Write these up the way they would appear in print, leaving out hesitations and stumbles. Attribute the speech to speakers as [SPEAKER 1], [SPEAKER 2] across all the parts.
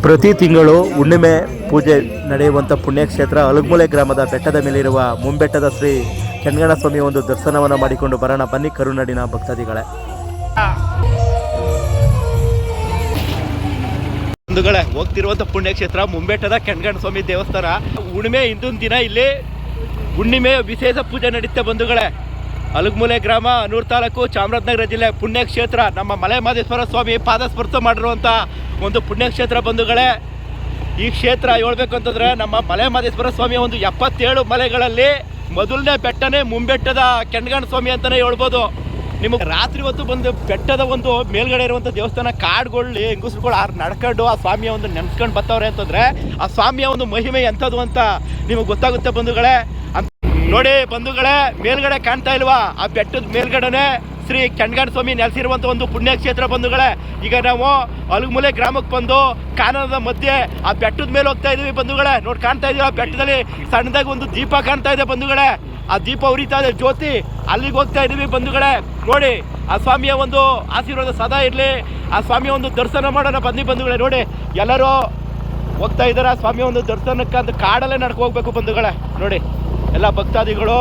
[SPEAKER 1] ಪ್ರತಿ ತಿಂಗಳು ಹುಣ್ಣಿಮೆ ಪೂಜೆ ನಡೆಯುವಂಥ ಪುಣ್ಯಕ್ಷೇತ್ರ ಅಲಗಮೂಲೆ ಗ್ರಾಮದ ಬೆಟ್ಟದ ಮೇಲಿರುವ ಮುಂಬೆಟ್ಟದ ಶ್ರೀ ಕೆಂಗಣ್ಣ ಸ್ವಾಮಿಯ ಒಂದು ದರ್ಶನವನ್ನು ಮಾಡಿಕೊಂಡು ಬರೋಣ ಬನ್ನಿ ಕರುನಾಡಿನ ಭಕ್ತಾದಿಗಳೇ. ಬಂಧುಗಳೇ, ಹೋಗ್ತಿರುವಂಥ ಪುಣ್ಯಕ್ಷೇತ್ರ ಮುಂಬೆಟ್ಟದ ಕೆಂಗಣ್ಣ ಸ್ವಾಮಿ ದೇವಸ್ಥಾನ. ಹುಣ್ಣಿಮೆ ಹಿಂದಿನ ದಿನ ಇಲ್ಲಿ ಹುಣ್ಣಿಮೆ ವಿಶೇಷ ಪೂಜೆ ನಡೆಯುತ್ತೆ ಬಂಧುಗಳೇ. ಅಲಗಮೂಲೆ ಗ್ರಾಮ, ಅನೂರು ತಾಲೂಕು, ಚಾಮರಾಜನಗರ ಜಿಲ್ಲೆ ಪುಣ್ಯಕ್ಷೇತ್ರ. ನಮ್ಮ ಮಲೆ ಮಹದೇಶ್ವರ ಸ್ವಾಮಿ ಪಾದಸ್ಪರ್ಶ ಮಾಡಿರುವಂಥ ಒಂದು ಪುಣ್ಯಕ್ಷೇತ್ರ ಬಂಧುಗಳೇ. ಈ ಕ್ಷೇತ್ರ ಹೇಳ್ಬೇಕು ಅಂತಂದರೆ ನಮ್ಮ ಮಲೆ ಮಹದೇಶ್ವರ ಸ್ವಾಮಿಯ ಒಂದು 77 ಮಲೆಗಳಲ್ಲಿ ಮೊದಲನೇ ಬೆಟ್ಟನೇ ಮುಂಬೆಟ್ಟದ ಕೆಂಗಣ್ಣ ಸ್ವಾಮಿ ಅಂತಲೇ ಹೇಳ್ಬೋದು. ನಿಮಗೆ ರಾತ್ರಿ ಹೊತ್ತು ಬಂದು ಬೆಟ್ಟದ ಒಂದು ಮೇಲ್ಗಡೆ ಇರುವಂಥ ದೇವಸ್ಥಾನ ಕಾಡುಗಳು ಹೆಂಗಸ್ರುಗಳು ನಡ್ಕೊಂಡು ಆ ಸ್ವಾಮಿಯ ಒಂದು ನೆನೆಸ್ಕೊಂಡು ಬರ್ತಾವ್ರೆ ಅಂತಂದರೆ ಆ ಸ್ವಾಮಿಯ ಒಂದು ಮಹಿಮೆ ಎಂಥದ್ದು ಅಂತ ನಿಮಗೆ ಗೊತ್ತಾಗುತ್ತೆ ಬಂಧುಗಳೇ. ನೋಡಿ ಬಂಧುಗಳೇ, ಮೇಲ್ಗಡೆ ಕಾಣ್ತಾ ಇಲ್ವಾ? ಆ ಬೆಟ್ಟದ ಮೇಲ್ಗಡೆನೆ ಶ್ರೀ ಕೆಂಗಣ್ಣ ಸ್ವಾಮಿ ನೆಲೆಸಿರುವಂಥ ಒಂದು ಪುಣ್ಯಕ್ಷೇತ್ರ ಬಂಧುಗಳೇ. ಈಗ ನಾವು ಅಲಗಮೂಲೆ ಗ್ರಾಮಕ್ಕೆ ಬಂದು ಕಾನನದ ಮಧ್ಯೆ ಆ ಬೆಟ್ಟದ ಮೇಲೆ ಹೋಗ್ತಾ ಇದೀವಿ ಬಂಧುಗಳೇ. ನೋಡಿ ಕಾಣ್ತಾ ಇದೀವಿ, ಆ ಬೆಟ್ಟದಲ್ಲಿ ಸಣ್ಣದಾಗಿ ಒಂದು ದೀಪ ಕಾಣ್ತಾ ಇದೆ ಬಂಧುಗಳೇ. ಆ ದೀಪ ಉರಿತಾ ಇದೆ ಜ್ಯೋತಿ, ಅಲ್ಲಿಗೆ ಹೋಗ್ತಾ ಇದೀವಿ ಬಂಧುಗಳೇ. ನೋಡಿ ಆ ಸ್ವಾಮಿಯ ಒಂದು ಆಶೀರ್ವಾದ ಸದಾ ಇರಲಿ. ಆ ಸ್ವಾಮಿಯ ಒಂದು ದರ್ಶನ ಮಾಡೋಣ ಬನ್ನಿ ಬಂಧುಗಳೇ. ನೋಡಿ ಎಲ್ಲರೂ ಹೋಗ್ತಾ ಇದ್ದಾರೆ ಆ ಸ್ವಾಮಿಯ ಒಂದು ದರ್ಶನಕ್ಕೆ. ಅಂತ ಕಾಡಲ್ಲೇ ನಡ್ಕೊ ಹೋಗ್ಬೇಕು ಬಂಧುಗಳೇ. ನೋಡಿ ಎಲ್ಲ ಭಕ್ತಾದಿಗಳು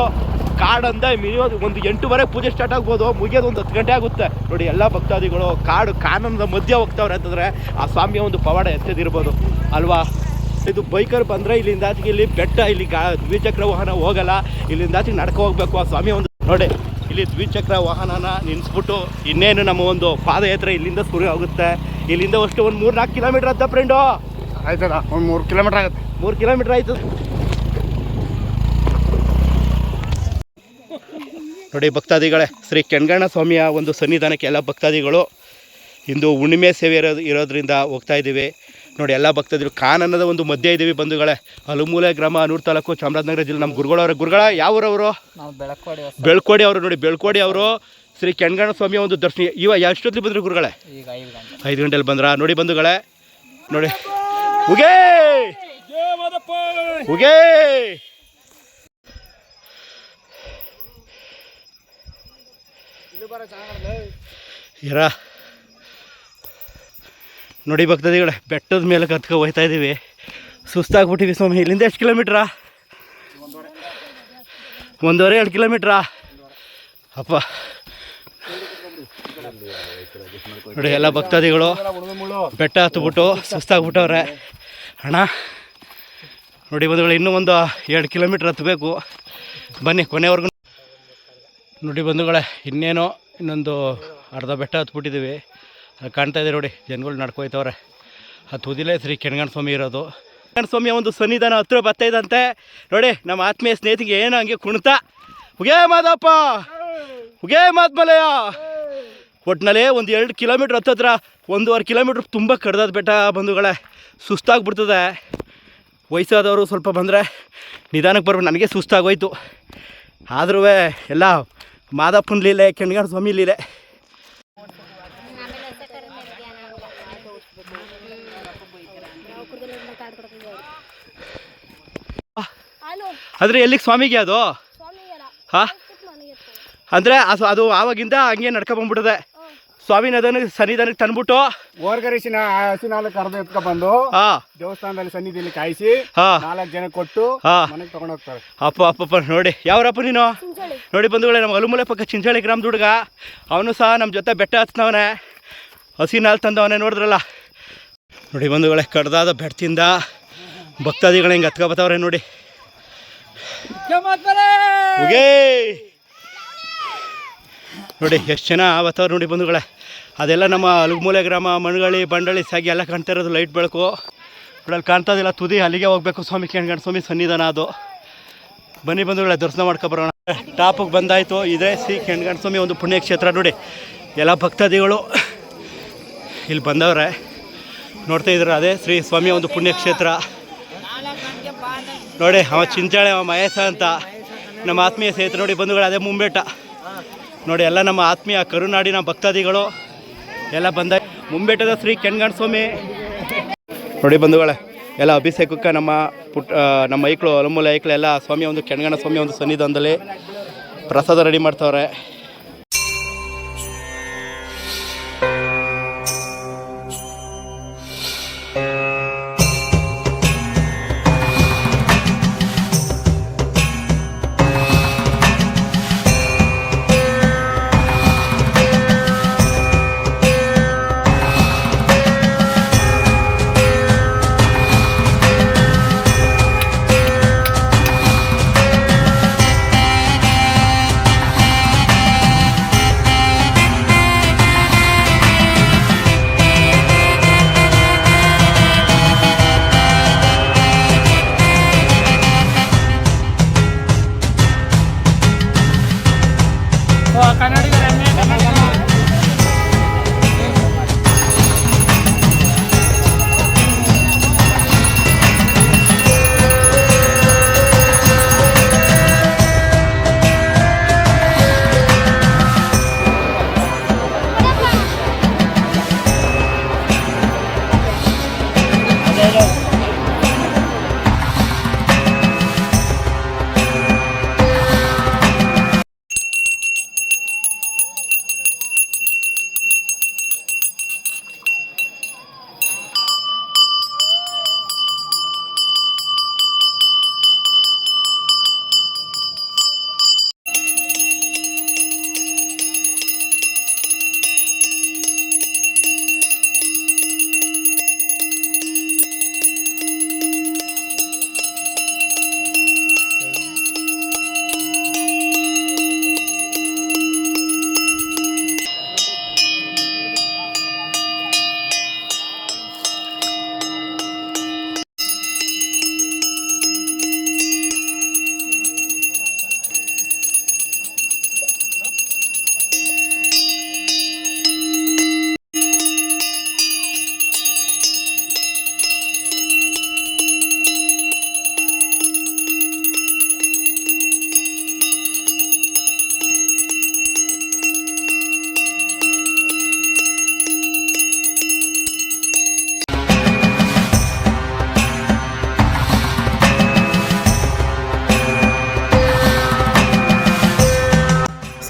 [SPEAKER 1] ಕಾಡಂದ ಮಿನಿಮಮ್ ಒಂದು 8:30 ಪೂಜೆ ಸ್ಟಾರ್ಟ್ ಆಗ್ಬೋದು, ಮುಗಿಯೋದು ಒಂದು 10 ಗಂಟೆ ಆಗುತ್ತೆ. ನೋಡಿ ಎಲ್ಲ ಭಕ್ತಾದಿಗಳು ಕಾನನದ ಮಧ್ಯೆ ಹೋಗ್ತಾವ್ರೆ ಅಂತಂದರೆ ಆ ಸ್ವಾಮಿಯ ಒಂದು ಪವಾಡ ಎತ್ತದಿರ್ಬೋದು ಅಲ್ವಾ. ಇದು ಬೈಕರ್ ಬಂದರೆ ಇಲ್ಲಿಂದಾಚೆಗೆ ಇಲ್ಲಿ ಬೆಟ್ಟ, ಇಲ್ಲಿ ದ್ವಿಚಕ್ರ ವಾಹನ ಹೋಗಲ್ಲ, ಇಲ್ಲಿಂದಾಚೆಗೆ ನಡ್ಕೊ ಹೋಗ್ಬೇಕು ಆ ಸ್ವಾಮಿಯ ಒಂದು. ನೋಡಿ ಇಲ್ಲಿ ದ್ವಿಚಕ್ರ ವಾಹನನ ನಿಲ್ಲಿಸ್ಬಿಟ್ಟು ಇನ್ನೇನು ನಮ್ಮ ಒಂದು ಪಾದಯಾತ್ರೆ ಇಲ್ಲಿಂದ ಶುರು ಆಗುತ್ತೆ. ಇಲ್ಲಿಂದ ಅಷ್ಟು ಒಂದು 3-4 ಕಿಲೋಮೀಟ್ರ್ ಅಂತ ಫ್ರೆಂಡು
[SPEAKER 2] ಆಯ್ತದ, ಒಂದು 3 ಕಿಲೋಮೀಟ್ರ್ ಆಗುತ್ತೆ.
[SPEAKER 1] 3 ಕಿಲೋಮೀಟ್ರ್ ಆಯಿತು. ನೋಡಿ ಭಕ್ತಾದಿಗಳೇ, ಶ್ರೀ ಕೆಂಗಣ್ಣ ಸ್ವಾಮಿಯ ಒಂದು ಸನ್ನಿಧಾನಕ್ಕೆ ಎಲ್ಲ ಭಕ್ತಾದಿಗಳು ಇಂದು ಹುಣ್ಣಿಮೆ ಸೇವೆ ಇರೋದ್ರಿಂದ ಹೋಗ್ತಾ ಇದ್ದೀವಿ. ನೋಡಿ ಎಲ್ಲ ಭಕ್ತಾದಿಗಳು ಕಾನನದ ಒಂದು ಮಧ್ಯೆ ಇದ್ದೀವಿ ಬಂಧುಗಳೇ. ಅಲಗಮೂಲೆ ಗ್ರಾಮ, ಅನೂರು ತಾಲೂಕು, ಚಾಮರಾಜನಗರ ಜಿಲ್ಲೆ. ನಮ್ಮ ಗುರುಗಳ ಯಾವೂರವರು? ಬೆಳ್ಕೋಡಿ ಅವರು. ನೋಡಿ ಬೆಳ್ಕೋಡಿ ಅವರು ಶ್ರೀ ಕೆಂಗಣ್ಣ ಸ್ವಾಮಿಯ ಒಂದು ದರ್ಶನ ಎಷ್ಟೊತ್ತಿಗೆ ಬಂದರು ಗುರುಗಳೇ? 5 ಗಂಟೆಲಿ ಬಂದ್ರ. ನೋಡಿ ಬಂಧುಗಳೇ, ನೋಡಿ ಉಗೇ ಉಗೇ ಇರ. ನೋಡಿ ಭಕ್ತಾದಿಗಳೇ, ಬೆಟ್ಟದ ಮೇಲೆ ಕತ್ಕೊ ಹೋಗ್ತಾ ಇದ್ದೀವಿ. ಸುಸ್ತಾಗ್ಬಿಟ್ಟಿವಿ ಸ್ವಾಮಿ. ಇಲ್ಲಿಂದ ಎಷ್ಟು ಕಿಲೋಮೀಟ್ರಾ? 1.5-2 ಕಿಲೋಮೀಟ್ರಾ? ಅಪ್ಪ ನೋಡಿ ಎಲ್ಲ ಭಕ್ತಾದಿಗಳು ಬೆಟ್ಟ ಹತ್ಬಿಟ್ಟು ಸುಸ್ತಾಗ್ಬಿಟ್ಟವ್ರೆ ಅಣ್ಣ. ನೋಡಿ ಬಂಧುಗಳು, ಇನ್ನೂ ಒಂದು 2 ಕಿಲೋಮೀಟ್ರ್ ಹತ್ತಬೇಕು. ಬನ್ನಿ ಕೊನೆವರೆಗೂ. ನೋಡಿ ಬಂಧುಗಳೇ, ಇನ್ನೊಂದು ಅರ್ಧ ಬೆಟ್ಟ ಹತ್ಬಿಟ್ಟಿದ್ದೀವಿ. ಅಲ್ಲಿ ಕಾಣ್ತಾ ಇದೆ ನೋಡಿ, ಜನಗಳು ನಡ್ಕೊಯ್ತವ್ರೆ. ಆ ತುದಿಲೇ ಶ್ರೀ ಕೆಂಗಣ್ಣ ಸ್ವಾಮಿ ಇರೋದು. ಕೆಂಗಣ್ಣ ಸ್ವಾಮಿಯ ಒಂದು ಸನ್ನಿಧಾನ ಹತ್ತಿರ ಬರ್ತಾ ಇದ್ದಂತೆ. ನೋಡಿ ನಮ್ಮ ಆತ್ಮೀಯ ಸ್ನೇಹಿತಿಗೆ ಏನೋ ಹಂಗೆ ಕುಣಿತ ಹುಗೇ ಮಾದಪ್ಪ, ಹುಗೇ ಮಾದ್ಮಲಯ. ಒಟ್ಟಿನಲ್ಲಿ ಒಂದು 2 ಕಿಲೋಮೀಟ್ರ್ ಹತ್ತತ್ರ 1.5 ಕಿಲೋಮೀಟ್ರ್ ತುಂಬ ಕಡ್ದಾದ ಬೆಟ್ಟ ಬಂಧುಗಳೇ. ಸುಸ್ತಾಗ್ಬಿಡ್ತದೆ. ವಯಸ್ಸಾದವರು ಸ್ವಲ್ಪ ಬಂದರೆ ನಿಧಾನಕ್ಕೆ ಬರ್ಬೇಕು. ನನಗೆ ಸುಸ್ತಾಗೋಯ್ತು. ಆದ್ರೂ ಎಲ್ಲ ಮಾದಪ್ಪನ ಲೀಲೆ, ಕೆಂಗಣ್ಣ ಸ್ವಾಮಿ ಲೀಲೆ. ಅಂದರೆ ಎಲ್ಲಿಗೆ ಸ್ವಾಮಿಗೆ ಅದು? ಹಾಂ, ಅಂದರೆ ಅದು ಆವಾಗಿಂದ ಹಂಗೆ ನಡ್ಕೊಂಡ್ಬಂದ್ಬಿಟ್ಟದೆ. ಸ್ವಾಮಿನ ಅದನ್ನು ಸನ್ನಿಧಾನಕ್ಕೆ ತಂದ್ಬಿಟ್ಟು
[SPEAKER 2] ಓರ್ಗರಿಸಿನ ಹಸಿನಾಲು ಕರೆದು ಎತ್ಕೊಬಂದು ದೇವಸ್ಥಾನದಲ್ಲಿ ಸನ್ನಿಧಿಯಲ್ಲಿ ಕಾಯಿಸಿ 4 ಜನ ಕೊಟ್ಟು ಮನೆಗೆ ತಗೊಂಡು ಹೋಗ್ತಾರೆ.
[SPEAKER 1] ಅಪ್ಪ ನೋಡಿ ಯಾವ್ರಪ್ಪ ನೀನು? ನೋಡಿ ಬಂಧುಗಳೇ, ನಮ್ಮ ಅಲಗಮೂಲೆ ಪಕ್ಕ ಚಿಂಚೋಳಿ ಗ್ರಾಮದ ಹುಡುಗ. ಅವನು ಸಹ ನಮ್ಮ ಜೊತೆ ಬೆಟ್ಟ ಹತ್ನವನೇ, ಹಸಿನಾಲು ತಂದವನೇ. ನೋಡಿದ್ರಲ್ಲ ನೋಡಿ ಬಂಧುಗಳೇ, ಕಡ್ದಾದ ಬೆಟ್ಟದಿಂದ ಭಕ್ತಾದಿಗಳು ಹಿಂಗೆ ಹತ್ಕೊಬತ್ತವ್ರೆ ನೋಡಿ. ನೋಡಿ ಎಷ್ಟು ಜನ ಬತ್ತವ್ರು ನೋಡಿ ಬಂಧುಗಳೇ. ಅದೆಲ್ಲ ನಮ್ಮ ಅಲಗಮೂಲೆ ಗ್ರಾಮ, ಮಣ್ಗಳಿ, ಬಂಡಳಿ ಸಾಗಿ ಎಲ್ಲ ಕಾಣ್ತಾ ಇರೋದು ಲೈಟ್ ಬೆಳಕು. ನೋಡಲ್ಲಿ ಕಾಣ್ತಾ ಇದಿಲ್ಲ ತುದಿ, ಅಲ್ಲಿಗೆ ಹೋಗ್ಬೇಕು. ಸ್ವಾಮಿ ಕೆಂಗಣ್ಣ ಸ್ವಾಮಿ ಸನ್ನಿಧಾನ ಅದು. ಬನ್ನಿ ಬಂಧುಗಳೇ, ದರ್ಶನ ಮಾಡ್ಕೊಬರೋಣ. ಟಾಪಿಗೆ ಬಂದಾಯಿತು. ಇದೇ ಶ್ರೀ ಕೆಂಗಣ್ಣ ಸ್ವಾಮಿ ಒಂದು ಪುಣ್ಯಕ್ಷೇತ್ರ. ನೋಡಿ ಎಲ್ಲ ಭಕ್ತಾದಿಗಳು ಇಲ್ಲಿ ಬಂದವ್ರೆ, ನೋಡ್ತಾ ಇದ್ದಾರೆ. ಅದೇ ಶ್ರೀ ಸ್ವಾಮಿಯ ಒಂದು ಪುಣ್ಯಕ್ಷೇತ್ರ. ನೋಡಿ ಅವ ಚಿಂಚಾಳೆ, ಅವ ಮಹೇಶ ಅಂತ ನಮ್ಮ ಆತ್ಮೀಯ ಸ್ನೇಹಿತರು. ನೋಡಿ ಬಂಧುಗಳು, ಅದೇ ಮುಂಬೆಟ್ಟ. ನೋಡಿ ಎಲ್ಲ ನಮ್ಮ ಆತ್ಮೀಯ ಕರುನಾಡಿನ ಭಕ್ತಾದಿಗಳು ಎಲ್ಲ ಬಂದ ಮುಂಬೆಟ್ಟದ ಶ್ರೀ ಕೆಂಗಣ್ಣ ಸ್ವಾಮಿ. ನೋಡಿ ಬಂಧುಗಳೇ, ಎಲ್ಲ ಅಭಿಷೇಕಕ್ಕೆ ನಮ್ಮ ಐಕ್ಳು, ಅಲಗಮೂಲೆ ಐಕ್ಳು ಎಲ್ಲ ಸ್ವಾಮಿಯ ಒಂದು ಕೆಂಗಣ್ಣ ಸ್ವಾಮಿಯ ಒಂದು ಸನ್ನಿಧಾನದಲ್ಲಿ ಪ್ರಸಾದ ರೆಡಿ ಮಾಡ್ತಾವ್ರೆ.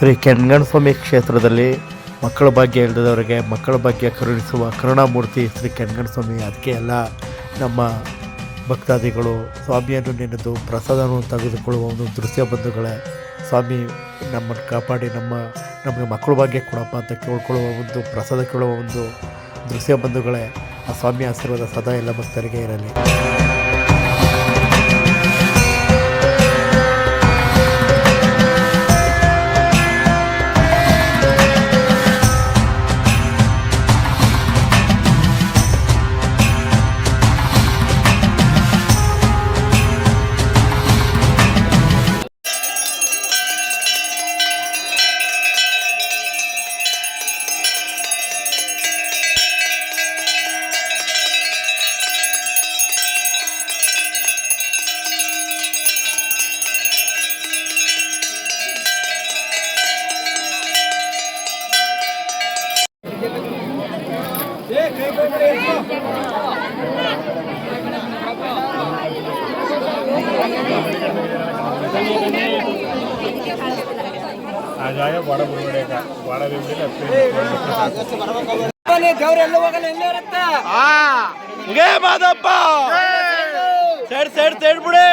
[SPEAKER 1] ಶ್ರೀ ಕೆಂಗಣ್ಸ್ವಾಮಿ ಕ್ಷೇತ್ರದಲ್ಲಿ ಮಕ್ಕಳ ಭಾಗ್ಯ ಇಲ್ಲದವರಿಗೆ ಮಕ್ಕಳ ಭಾಗ್ಯ ಕರುಣಿಸುವ ಕರುಣಾಮೂರ್ತಿ ಶ್ರೀ ಕೆಂಗಣ್ಸ್ವಾಮಿ. ಅದಕ್ಕೆ ಎಲ್ಲ ನಮ್ಮ ಭಕ್ತಾದಿಗಳು ಸ್ವಾಮಿಯನ್ನು ನೆನೆದು ಪ್ರಸಾದವನ್ನು ತೆಗೆದುಕೊಳ್ಳುವ ಒಂದು ದೃಶ್ಯ ಬಂಧುಗಳೇ. ಸ್ವಾಮಿ ನಮ್ಮನ್ನು ಕಾಪಾಡಿ ನಮಗೆ ಮಕ್ಕಳ ಭಾಗ್ಯ ಕೊಡಪ್ಪ ಅಂತ ಕೇಳ್ಕೊಳ್ಳುವ ಒಂದು ಪ್ರಸಾದ ಕೇಳುವ ಒಂದು ದೃಶ್ಯ ಬಂಧುಗಳೇ. ಆ ಸ್ವಾಮಿ ಆಶೀರ್ವಾದ ಸದಾ ಎಲ್ಲ ಭಕ್ತರಿಗೆ ಇರಲಿ. ಮಾದಪ್ಪ ಸೈಡ್ ಬಿಡಿ.